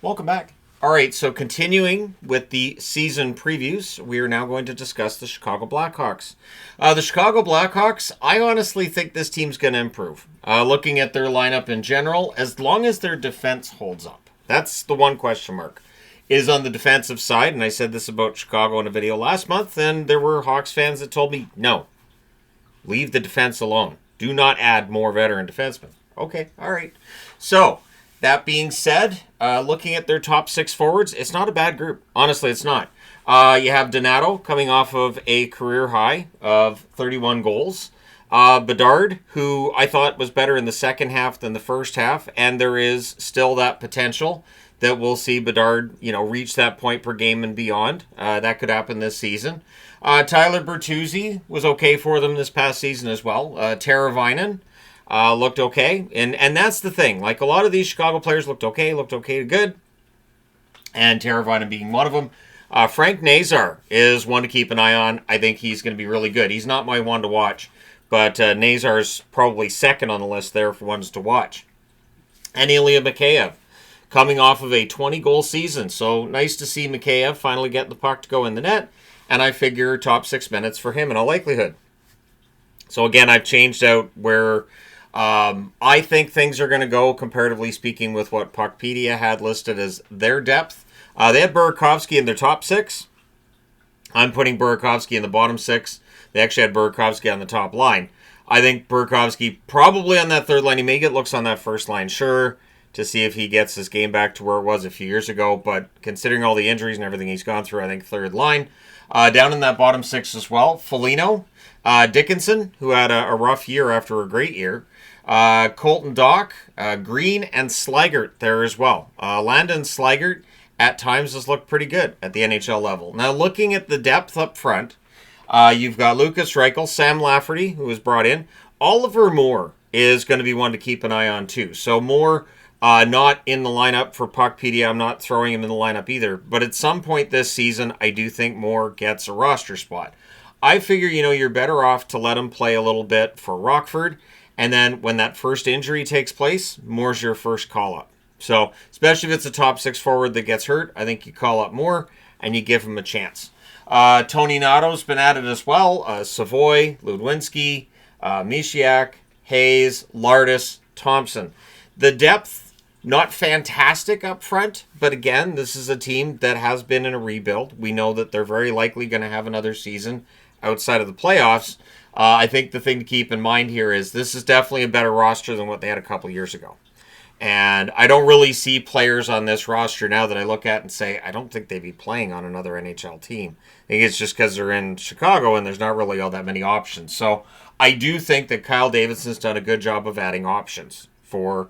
Welcome back. All right, so continuing with the season previews, we are now going to discuss the Chicago Blackhawks. The Chicago Blackhawks, I honestly think this team's going to improve. Looking at their lineup in general, as long as their defense holds up. That's the one question mark. Is on the defensive side, and I said this about Chicago in a video last month, and there were Hawks fans that told me, no, leave the defense alone. Do not add more veteran defensemen. Okay, all right. So, that being said, looking at their top six forwards, it's not a bad group. Honestly, it's not. You have Donato coming off of a career high of 31 goals. Bedard, who I thought was better in the second half than the first half, and there is still that potential that we'll see Bedard, reach that point per game and beyond. That could happen this season. Tyler Bertuzzi was okay for them this past season as well. Teravainen looked okay. And that's the thing. Like, a lot of these Chicago players looked okay to good. And Teravainen being one of them. Frank Nazar is one to keep an eye on. I think he's going to be really good. He's not my one to watch. But Nazar's probably second on the list there for ones to watch. And Ilya Mikheyev, coming off of a 20-goal season. So nice to see Mikheyev finally get the puck to go in the net. And I figure top 6 minutes for him in all likelihood. So again, I've changed out where I think things are going to go, comparatively speaking, with what Puckpedia had listed as their depth. They have Burakovsky in their top 6. I'm putting Burakovsky in the bottom 6. They actually had Burakovsky on the top line. I think Burakovsky probably on that third line. He may get looks on that first line, sure, to see if he gets his game back to where it was a few years ago. But considering all the injuries and everything he's gone through, I think third line. Down in that bottom 6 as well, Foligno, Dickinson, who had a rough year after a great year. Colton Dach, Green, and Slaggert there as well. Landon Slaggert at times has looked pretty good at the NHL level. Now, looking at the depth up front, you've got Lucas Reichel, Sam Lafferty, who was brought in. Oliver Moore is going to be one to keep an eye on, too. So Moore, not in the lineup for Puckpedia. I'm not throwing him in the lineup either. But at some point this season, I do think Moore gets a roster spot. I figure, you're better off to let him play a little bit for Rockford. And then when that first injury takes place, Moore's your first call-up. So, especially if it's a top 6 forward that gets hurt, I think you call up Moore and you give him a chance. Tony Nato's been at it as well. Savoy, Ludwinski, Mishiak, Hayes, Lardis, Thompson. The depth, not fantastic up front, but again, this is a team that has been in a rebuild. We know that they're very likely going to have another season outside of the playoffs. I think the thing to keep in mind here is this is definitely a better roster than what they had a couple years ago. And I don't really see players on this roster now that I look at and say, I don't think they'd be playing on another NHL team. I think it's just because they're in Chicago and there's not really all that many options. So I do think that Kyle Davidson's done a good job of adding options for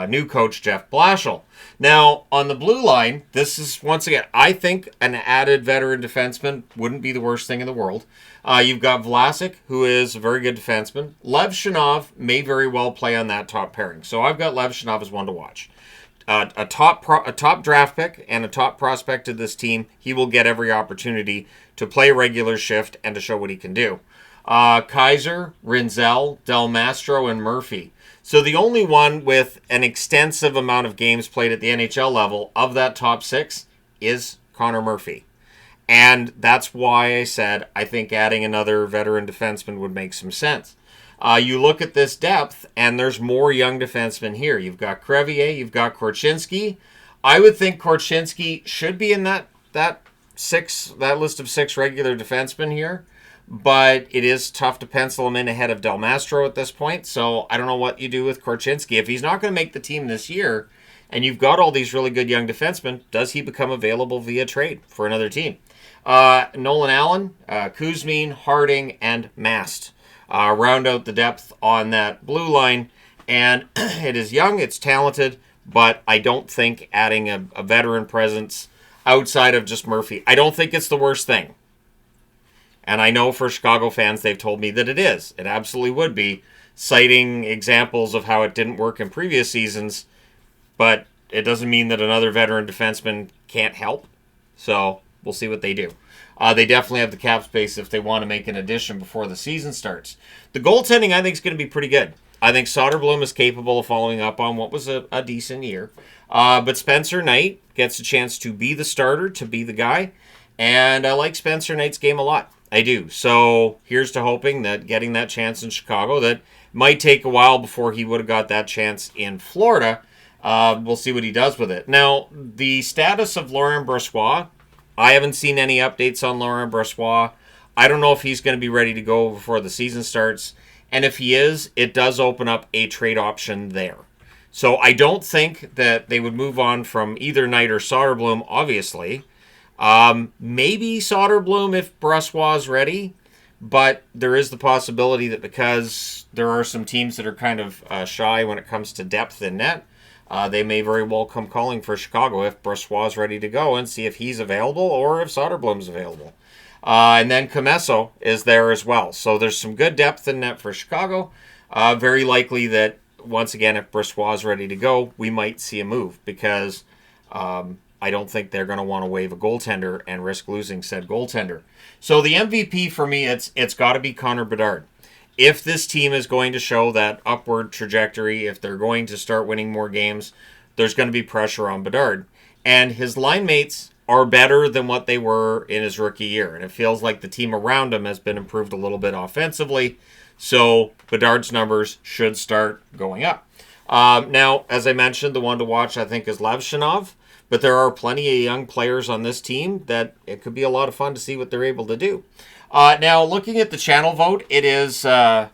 new coach Jeff Blashill. Now, on the blue line, this is, once again, I think an added veteran defenseman wouldn't be the worst thing in the world. You've got Vlasic, who is a very good defenseman. Lev Shinov may very well play on that top pairing. So I've got Lev Shinov as one to watch. A top draft pick and a top prospect of this team. He will get every opportunity to play a regular shift and to show what he can do. Kaiser, Rinzel, Del Mastro, and Murphy. So the only one with an extensive amount of games played at the NHL level of that top 6 is Connor Murphy. And that's why I said I think adding another veteran defenseman would make some sense. You look at this depth, and there's more young defensemen here. You've got Crevier, you've got Korchinski. I would think Korchinski should be in that list of 6 regular defensemen here. But it is tough to pencil him in ahead of Del Mastro at this point. So I don't know what you do with Korchinski. If he's not going to make the team this year, and you've got all these really good young defensemen, does he become available via trade for another team? Nolan Allen, Kuzmin, Harding, and Mast round out the depth on that blue line. And it is young, it's talented, but I don't think adding a veteran presence outside of just Murphy, I don't think it's the worst thing. And I know for Chicago fans, they've told me that it is. It absolutely would be, citing examples of how it didn't work in previous seasons. But it doesn't mean that another veteran defenseman can't help. So we'll see what they do. They definitely have the cap space if they want to make an addition before the season starts. The goaltending, I think, is going to be pretty good. I think Soderblom is capable of following up on what was a decent year. But Spencer Knight gets a chance to be the starter, to be the guy. And I like Spencer Knight's game a lot. I do. So here's to hoping that getting that chance in Chicago, that might take a while before he would have got that chance in Florida. We'll see what he does with it. Now, the status of Laurent Brossoit, I haven't seen any updates on Laurent Brossoit. I don't know if he's going to be ready to go before the season starts. And if he is, it does open up a trade option there. So I don't think that they would move on from either Knight or Soderblom, obviously. Maybe Soderblom if Brossoit is ready. But there is the possibility that because there are some teams that are kind of shy when it comes to depth in net, they may very well come calling for Chicago if Brossoit is ready to go and see if he's available or if Soderblom's available. And then Comesso is there as well. So there's some good depth in net for Chicago. Very likely that, once again, if Brossoit is ready to go, we might see a move because I don't think they're going to want to waive a goaltender and risk losing said goaltender. So the MVP for me, it's got to be Connor Bedard. If this team is going to show that upward trajectory, if they're going to start winning more games, there's going to be pressure on Bedard. And his line mates are better than what they were in his rookie year. And it feels like the team around him has been improved a little bit offensively. So Bedard's numbers should start going up. Now, as I mentioned, the one to watch, I think, is Lavshinov. But there are plenty of young players on this team that it could be a lot of fun to see what they're able to do. Now, looking at the channel vote, it is as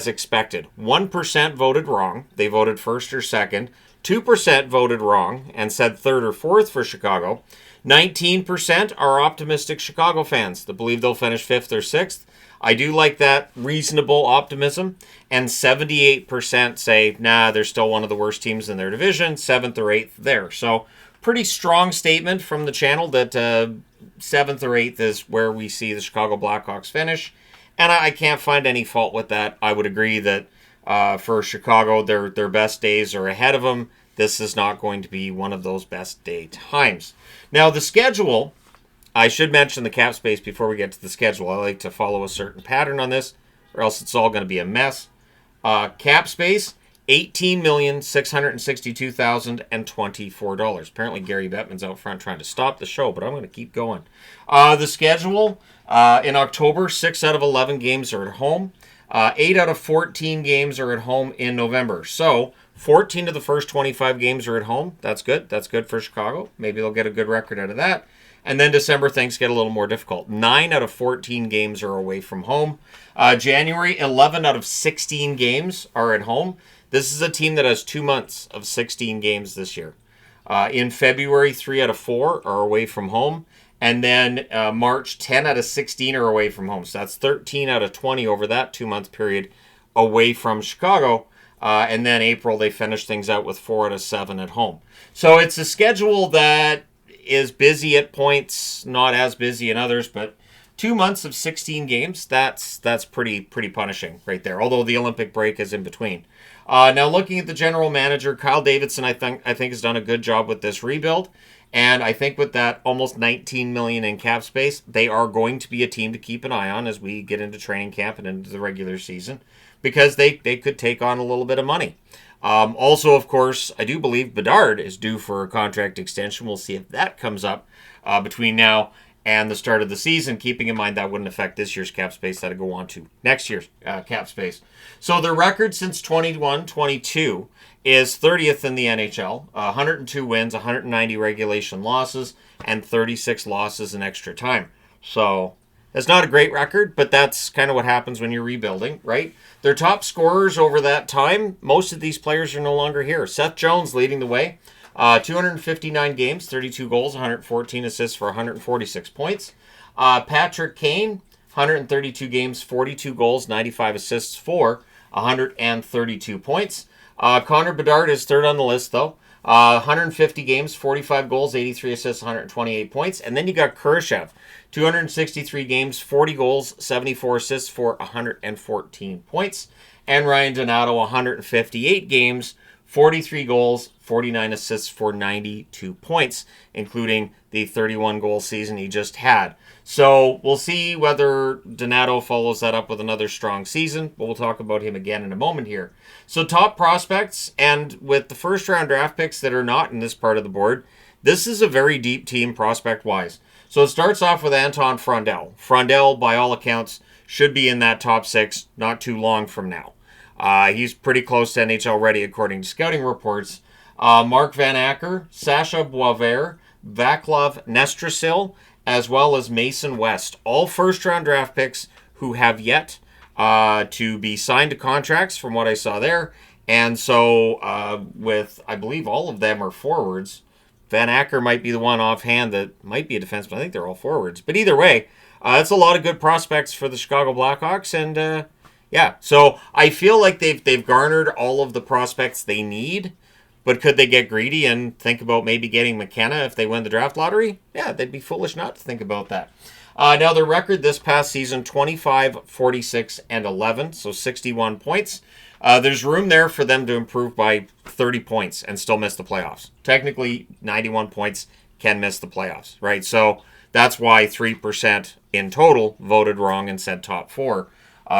expected. 1% voted wrong. They voted first or second. 2% voted wrong and said third or fourth for Chicago. 19% are optimistic Chicago fans that believe they'll finish fifth or sixth. I do like that reasonable optimism. And 78% say, nah, they're still one of the worst teams in their division, seventh or eighth there. So pretty strong statement from the channel that seventh or eighth is where we see the Chicago Blackhawks finish. And I can't find any fault with that. I would agree that for Chicago, their best days are ahead of them. This is not going to be one of those best day times. Now, the schedule, I should mention the cap space before we get to the schedule. I like to follow a certain pattern on this, or else it's all going to be a mess. Cap space, $18,662,024. Apparently, Gary Bettman's out front trying to stop the show, but I'm going to keep going. The schedule, in October, 6 out of 11 games are at home. 8 out of 14 games are at home in November. So 14 of the first 25 games are at home. That's good. That's good for Chicago. Maybe they'll get a good record out of that. And then December, things get a little more difficult. 9 out of 14 games are away from home. January, 11 out of 16 games are at home. This is a team that has 2 months of 16 games this year. In February, 3 out of 4 are away from home. And then March, 10 out of 16 are away from home. So that's 13 out of 20 over that 2-month period away from Chicago. And then April, they finish things out with 4 out of 7 at home. So it's a schedule that is busy at points, not as busy in others, but 2 months of 16 games, that's pretty punishing right there, although the Olympic break is in between. Now, looking at the general manager, Kyle Davidson, I think has done a good job with this rebuild. And I think with that almost $19 million in cap space, they are going to be a team to keep an eye on as we get into training camp and into the regular season, because they could take on a little bit of money. Also, of course, I do believe Bedard is due for a contract extension. We'll see if that comes up between now and the start of the season, keeping in mind that wouldn't affect this year's cap space. That'll go on to next year's cap space. So their record since 21-22 is 30th in the NHL, 102 wins, 190 regulation losses, and 36 losses in extra time. So that's not a great record, but that's kind of what happens when you're rebuilding, right? Their top scorers over that time, most of these players are no longer here. Seth Jones leading the way, 259 games, 32 goals, 114 assists for 146 points. Patrick Kane, 132 games, 42 goals, 95 assists for 132 points. Connor Bedard is third on the list, though. 150 games, 45 goals, 83 assists, 128 points. And then you got Kurashev, 263 games, 40 goals, 74 assists for 114 points. And Ryan Donato, 158 games, 43 goals, 49 assists for 92 points, including the 31-goal season he just had. So we'll see whether Donato follows that up with another strong season, but we'll talk about him again in a moment here. So top prospects, and with the first-round draft picks that are not in this part of the board, this is a very deep team prospect-wise. So it starts off with Anton Frondell. Frondell, by all accounts, should be in that top 6 not too long from now. He's pretty close to NHL ready, according to scouting reports. Mark Van Acker, Sasha Boisvert, Vaclav Nestrasil, as well as Mason West. All first-round draft picks who have yet to be signed to contracts, from what I saw there. And so with, I believe all of them are forwards. Van Acker might be the one offhand that might be a defenseman. I think they're all forwards. But either way, it's a lot of good prospects for the Chicago Blackhawks. And yeah, so I feel like they've garnered all of the prospects they need. But could they get greedy and think about maybe getting McKenna if they win the draft lottery? Yeah, they'd be foolish not to think about that. Now, their record this past season, 25, 46, and 11, so 61 points. There's room there for them to improve by 30 points and still miss the playoffs. Technically, 91 points can miss the playoffs, right? So that's why 3% in total voted wrong and said top 4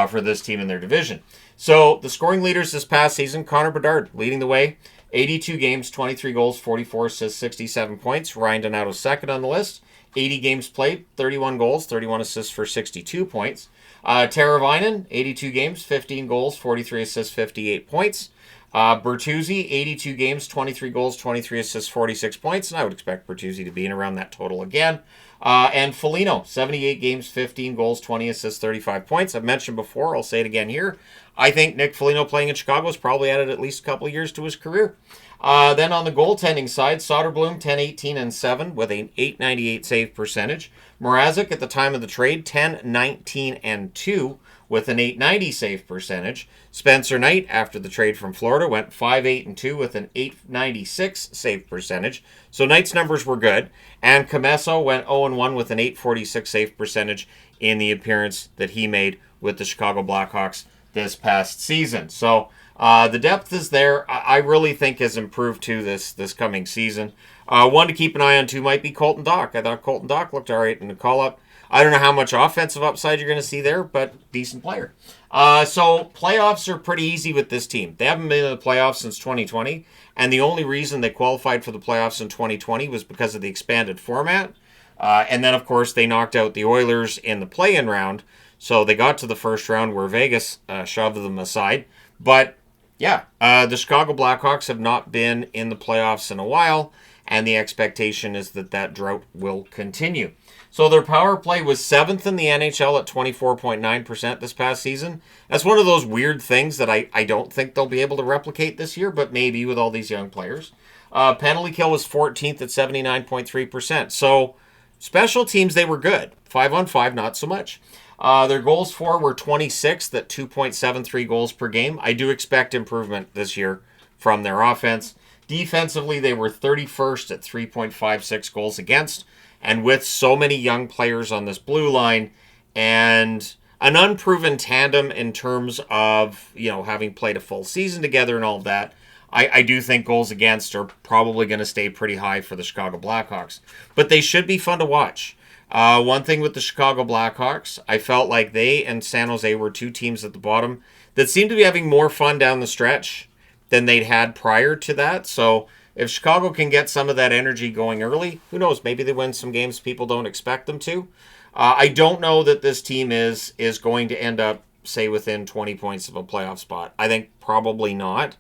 for this team in their division. So the scoring leaders this past season, Connor Bedard leading the way. 82 games, 23 goals, 44 assists, 67 points. Ryan Donato second on the list. 80 games played, 31 goals, 31 assists for 62 points. Teravainen, 82 games, 15 goals, 43 assists, 58 points. Bertuzzi, 82 games, 23 goals, 23 assists, 46 points. And I would expect Bertuzzi to be in around that total again. And Foligno, 78 games, 15 goals, 20 assists, 35 points. I've mentioned before, I'll say it again here. I think Nick Foligno playing in Chicago has probably added at least a couple of years to his career. Then on the goaltending side, Soderblom, 10, 18, and 7 with an .898 save percentage. Mrazek at the time of the trade, 10, 19, and 2 with an .890 save percentage. Spencer Knight, after the trade from Florida, went 5, 8, and 2 with an .896 save percentage. So Knight's numbers were good. And Comesso went 0 and 1 with an .846 save percentage in the appearance that he made with the Chicago Blackhawks this past season. So the depth is there. I really think has improved too this coming season. One to keep an eye on too might be Colton Dach. I thought Colton Dach looked all right in the call-up. I don't know how much offensive upside you're going to see there, but decent player. So playoffs are pretty easy with this team. They haven't been in the playoffs since 2020, and the only reason they qualified for the playoffs in 2020 was because of the expanded format. And then, of course, they knocked out the Oilers in the play-in round, so they got to the first round where Vegas shoved them aside. But, yeah, the Chicago Blackhawks have not been in the playoffs in a while, and the expectation is that that drought will continue. So their power play was 7th in the NHL at 24.9% this past season. That's one of those weird things that I don't think they'll be able to replicate this year, but maybe with all these young players. Penalty kill was 14th at 79.3%. So special teams, they were good. 5-on-5, not so much. Their goals for were 26th at 2.73 goals per game. I do expect improvement this year from their offense. Defensively, they were 31st at 3.56 goals against. And with so many young players on this blue line and an unproven tandem in terms of, having played a full season together and all of that, I do think goals against are probably going to stay pretty high for the Chicago Blackhawks. But they should be fun to watch. One thing with the Chicago Blackhawks, I felt like they and San Jose were two teams at the bottom that seemed to be having more fun down the stretch than they'd had prior to that. So if Chicago can get some of that energy going early, who knows? Maybe they win some games people don't expect them to. I don't know that this team is going to end up, say, within 20 points of a playoff spot. I think probably not,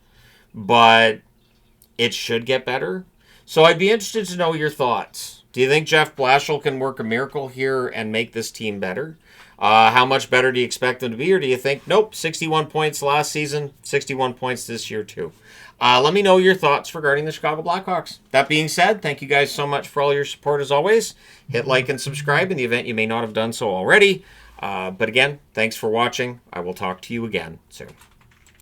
but it should get better. So I'd be interested to know your thoughts. Do you think Jeff Blashill can work a miracle here and make this team better? How much better do you expect them to be? Or do you think, nope, 61 points last season, 61 points this year too? Let me know your thoughts regarding the Chicago Blackhawks. That being said, thank you guys so much for all your support as always. Hit like and subscribe in the event you may not have done so already. But again, thanks for watching. I will talk to you again soon.